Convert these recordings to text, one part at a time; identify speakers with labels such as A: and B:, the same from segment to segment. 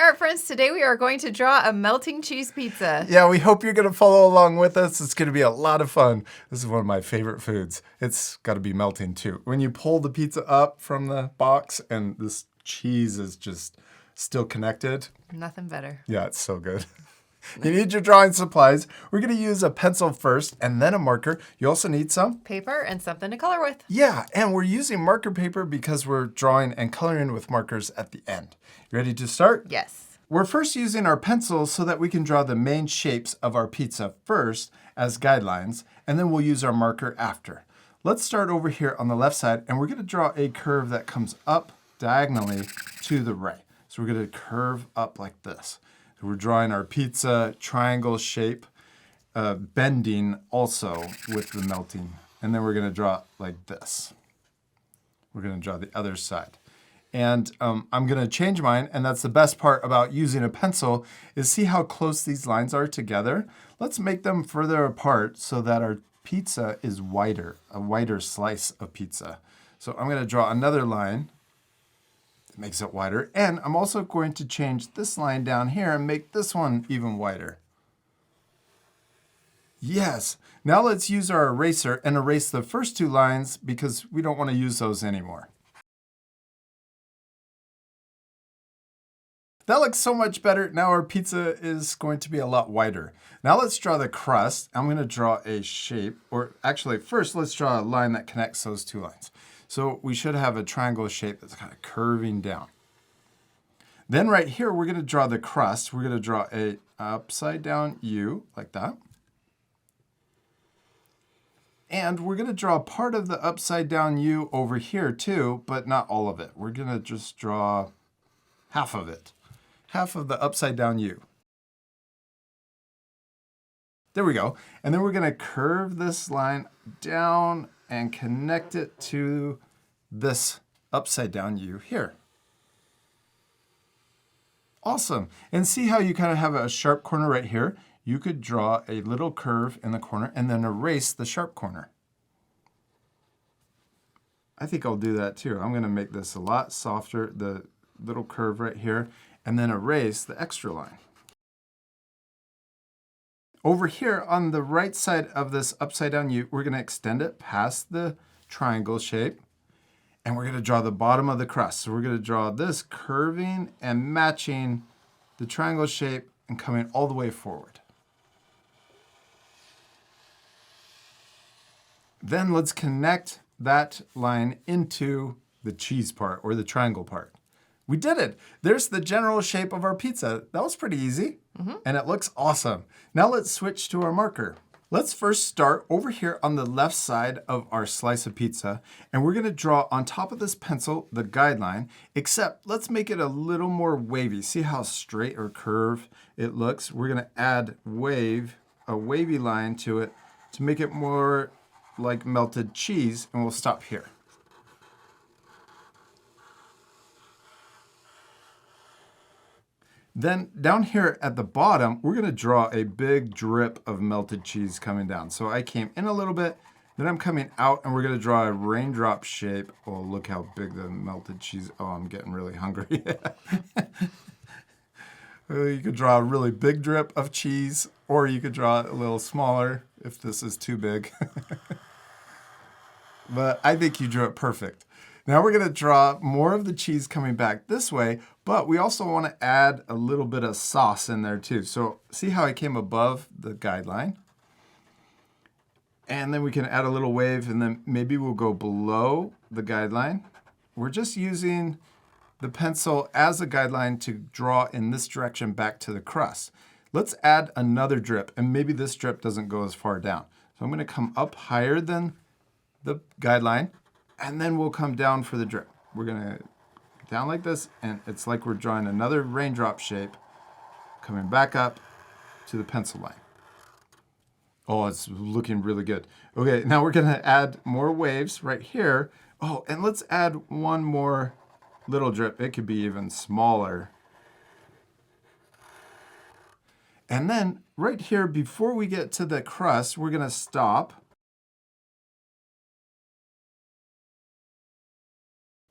A: art friends. Today we are going to draw a melting cheese pizza.
B: Yeah, we hope you're going to follow along with us. It's going to be a lot of fun. This is one of my favorite foods. It's got to be melting too. When you pull the pizza up from the box and this cheese is just still connected.
A: Nothing better.
B: Yeah, it's so good. You need your drawing supplies. We're going to use a pencil first and then a marker. You also need some
A: paper and something to color with.
B: Yeah, and we're using marker paper because we're drawing and coloring with markers at the end. You ready to start?
A: Yes.
B: We're first using our pencils so that we can draw the main shapes of our pizza first as guidelines, and then we'll use our marker after. Let's start over here on the left side, and we're going to draw a curve that comes up diagonally to the right. So we're going to curve up like this. So we're drawing our pizza triangle shape, bending also with the melting. And then we're going to draw it like this. We're going to draw the other side. And I'm going to change mine, and that's the best part about using a pencil, is see how close these lines are together? Let's make them further apart so that our pizza is wider, a wider slice of pizza. So I'm going to draw another line. Makes it wider. And I'm also going to change this line down here and make this one even wider. Yes. Now let's use our eraser and erase the first two lines because we don't want to use those anymore. That looks so much better. Now our pizza is going to be a lot wider. Now let's draw the crust. I'm going to draw a shape, or actually first let's draw a line that connects those two lines. So we should have a triangle shape that's kind of curving down. Then right here, we're going to draw the crust. We're going to draw a upside down U like that. And we're going to draw part of the upside down U over here too, but not all of it. We're going to just draw half of it, half of the upside down U. There we go. And then we're going to curve this line down and connect it to this upside down U here. Awesome. And see how you kind of have a sharp corner right here? You could draw a little curve in the corner and then erase the sharp corner. I think I'll do that too. I'm going to make this a lot softer, the little curve right here, and then erase the extra line. Over here on the right side of this upside down U, we're going to extend it past the triangle shape, and we're going to draw the bottom of the crust. So we're going to draw this curving and matching the triangle shape and coming all the way forward. Then let's connect that line into the cheese part or the triangle part. We did it. There's the general shape of our pizza. That was pretty easy. And it looks awesome. Now let's switch to our marker. Let's first start over here on the left side of our slice of pizza, and we're going to draw on top of this pencil the guideline, except let's make it a little more wavy. See how straight or curved it looks? We're going to add a wavy line to it to make it more like melted cheese, and we'll stop here. Then down here at the bottom, we're going to draw a big drip of melted cheese coming down. So I came in a little bit, then I'm coming out, and we're going to draw a raindrop shape. Oh, look how big the melted cheese. Oh, I'm getting really hungry. You could draw a really big drip of cheese, or you could draw it a little smaller if this is too big. But I think you drew it perfect. Now we're going to draw more of the cheese coming back this way, but we also want to add a little bit of sauce in there too. So see how I came above the guideline? And then we can add a little wave, and then maybe we'll go below the guideline. We're just using the pencil as a guideline to draw in this direction back to the crust. Let's add another drip, and maybe this drip doesn't go as far down. So I'm going to come up higher than the guideline, and then we'll come down for the drip. We're going to down like this, and it's like we're drawing another raindrop shape coming back up to the pencil line. Oh, it's looking really good. Okay, now we're going to add more waves right here. Oh, and let's add one more little drip. It could be even smaller. And then right here, before we get to the crust, we're going to stop.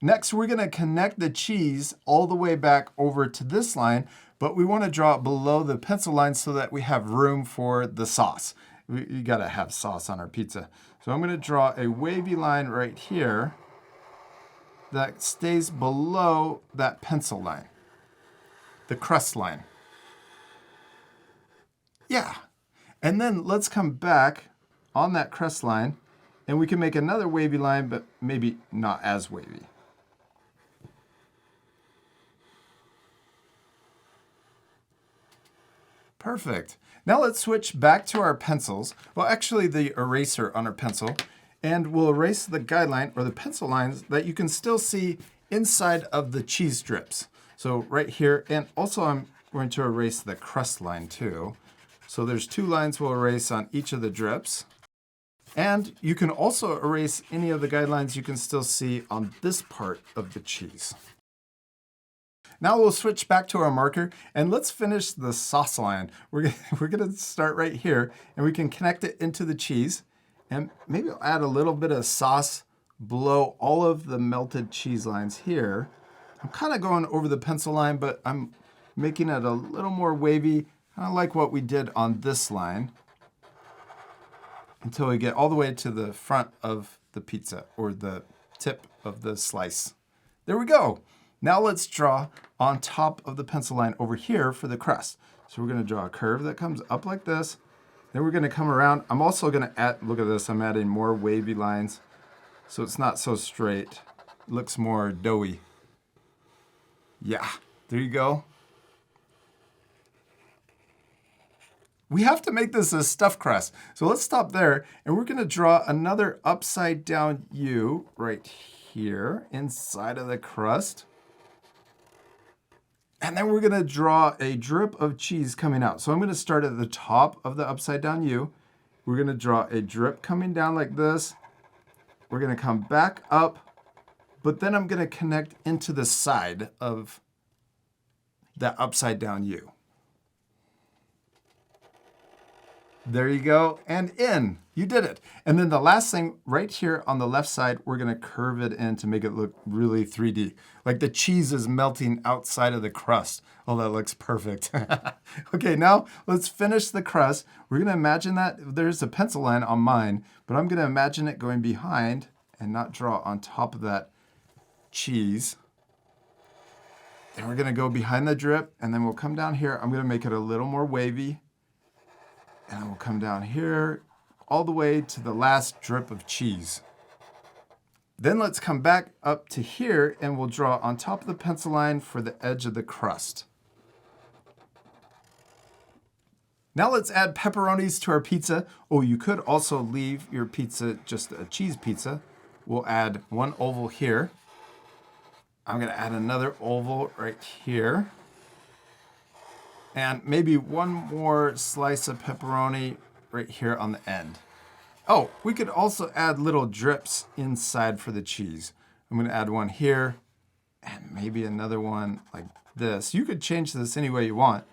B: Next, we're gonna connect the cheese all the way back over to this line, but we wanna draw it below the pencil line so that we have room for the sauce. You gotta have sauce on our pizza. So I'm gonna draw a wavy line right here that stays below that pencil line, the crust line. Yeah. And then let's come back on that crust line and we can make another wavy line, but maybe not as wavy. Perfect. Now let's switch back to our pencils. Well, actually the eraser on our pencil, and we'll erase the guideline or the pencil lines that you can still see inside of the cheese strips. So right here, and also I'm going to erase the crust line too. So there's 2 lines we'll erase on each of the drips. And you can also erase any of the guidelines you can still see on this part of the cheese. Now we'll switch back to our marker and let's finish the sauce line. We're gonna start right here and we can connect it into the cheese and maybe I'll add a little bit of sauce below all of the melted cheese lines here. I'm kind of going over the pencil line, but I'm making it a little more wavy, kind of like what we did on this line until we get all the way to the front of the pizza or the tip of the slice. There we go. Now let's draw on top of the pencil line over here for the crust. So we're gonna draw a curve that comes up like this. Then we're gonna come around. I'm also gonna add, look at this, I'm adding more wavy lines so it's not so straight. It looks more doughy. Yeah, there you go. We have to make this a stuffed crust. So let's stop there and we're gonna draw another upside down U right here inside of the crust. And then we're gonna draw a drip of cheese coming out. So I'm gonna start at the top of the upside down U. We're gonna draw a drip coming down like this. We're gonna come back up, but then I'm gonna connect into the side of that upside down U. There you go, and in. You did it. And then the last thing right here on the left side, we're gonna curve it in to make it look really 3D. Like the cheese is melting outside of the crust. Oh, that looks perfect. Okay, now let's finish the crust. We're gonna imagine that there's a pencil line on mine, but I'm gonna imagine it going behind and not draw on top of that cheese. Then we're gonna go behind the drip and then we'll come down here. I'm gonna make it a little more wavy. And we'll come down here all the way to the last drip of cheese. Then let's come back up to here and we'll draw on top of the pencil line for the edge of the crust. Now let's add pepperonis to our pizza. Oh, you could also leave your pizza just a cheese pizza. We'll add 1 oval here. I'm gonna add another oval right here. And maybe 1 more slice of pepperoni right here on the end. Oh, we could also add little drips inside for the cheese. I'm gonna add 1 here and maybe another one like this. You could change this any way you want.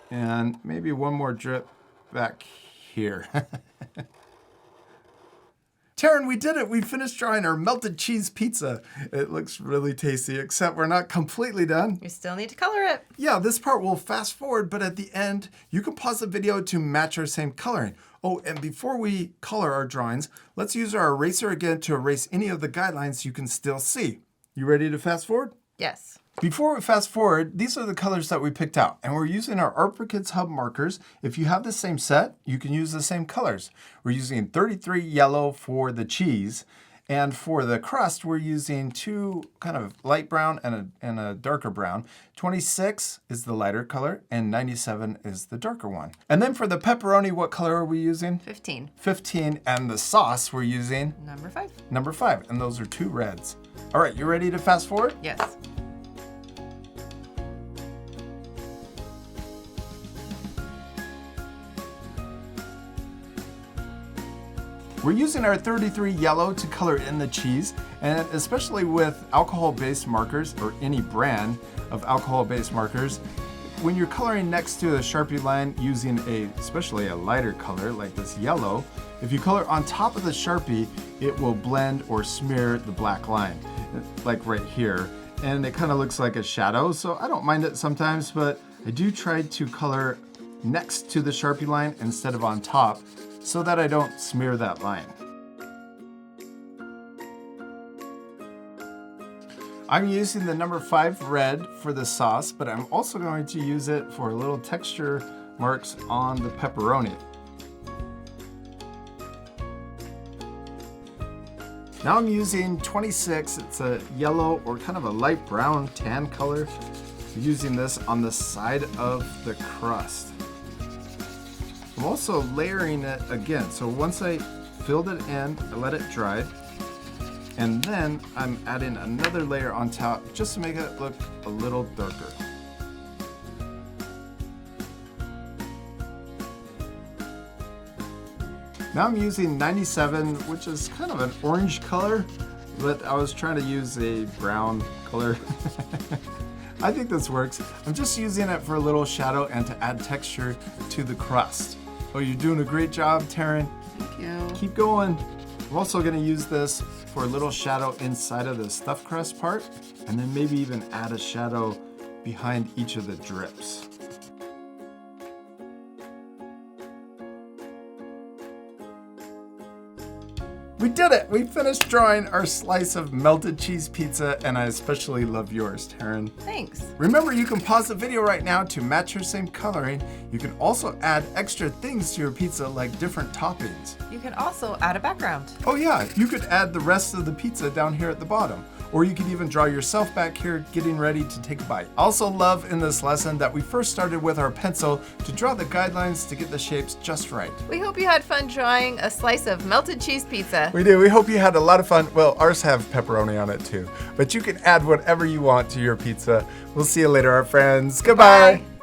B: And maybe 1 more drip back here. Teryn, we did it. We finished drawing our melted cheese pizza. It looks really tasty, except we're not completely done.
A: You still need to color it.
B: Yeah, this part will fast forward, but at the end, you can pause the video to match our same coloring. Oh, and before we color our drawings, let's use our eraser again to erase any of the guidelines you can still see. You ready to fast forward?
A: Yes.
B: Before we fast forward, these are the colors that we picked out, and we're using our Art for Kids Hub markers. If you have the same set, you can use the same colors. We're using 33 yellow for the cheese, and for the crust, we're using 2 kind of light brown and a darker brown. 26 is the lighter color, and 97 is the darker one. And then for the pepperoni, what color are we using?
A: 15.
B: 15, and the sauce we're using?
A: Number 5.
B: Number 5, and those are 2 reds. All right, you ready to fast forward?
A: Yes.
B: We're using our 33 yellow to color in the cheese, and especially with alcohol-based markers or any brand of alcohol-based markers, when you're coloring next to a Sharpie line using especially a lighter color like this yellow, if you color on top of the Sharpie, it will blend or smear the black line, like right here. And it kind of looks like a shadow, so I don't mind it sometimes, but I do try to color next to the Sharpie line instead of on top so that I don't smear that line. I'm using the number 5 red for the sauce, but I'm also going to use it for little texture marks on the pepperoni. Now I'm using 26, it's a yellow or kind of a light brown tan color. I'm using this on the side of the crust. I'm also layering it again, so once I filled it in, I let it dry. And then I'm adding another layer on top just to make it look a little darker. Now I'm using 97, which is kind of an orange color, but I was trying to use a brown color. I think this works. I'm just using it for a little shadow and to add texture to the crust. Oh, you're doing a great job, Teryn.
A: Thank you.
B: Keep going. I'm also going to use this for a little shadow inside of the stuffed crust part, and then maybe even add a shadow behind each of the drips. We did it! We finished drawing our slice of melted cheese pizza, and I especially love yours, Teryn.
A: Thanks.
B: Remember, you can pause the video right now to match your same coloring. You can also add extra things to your pizza, like different toppings.
A: You can also add a background.
B: Oh yeah, you could add the rest of the pizza down here at the bottom. Or you could even draw yourself back here getting ready to take a bite. Also love in this lesson that we first started with our pencil to draw the guidelines to get the shapes just right.
A: We hope you had fun drawing a slice of melted cheese pizza.
B: We do. We hope you had a lot of fun. Well, ours have pepperoni on it too. But you can add whatever you want to your pizza. We'll see you later, our friends. Goodbye.
A: Bye.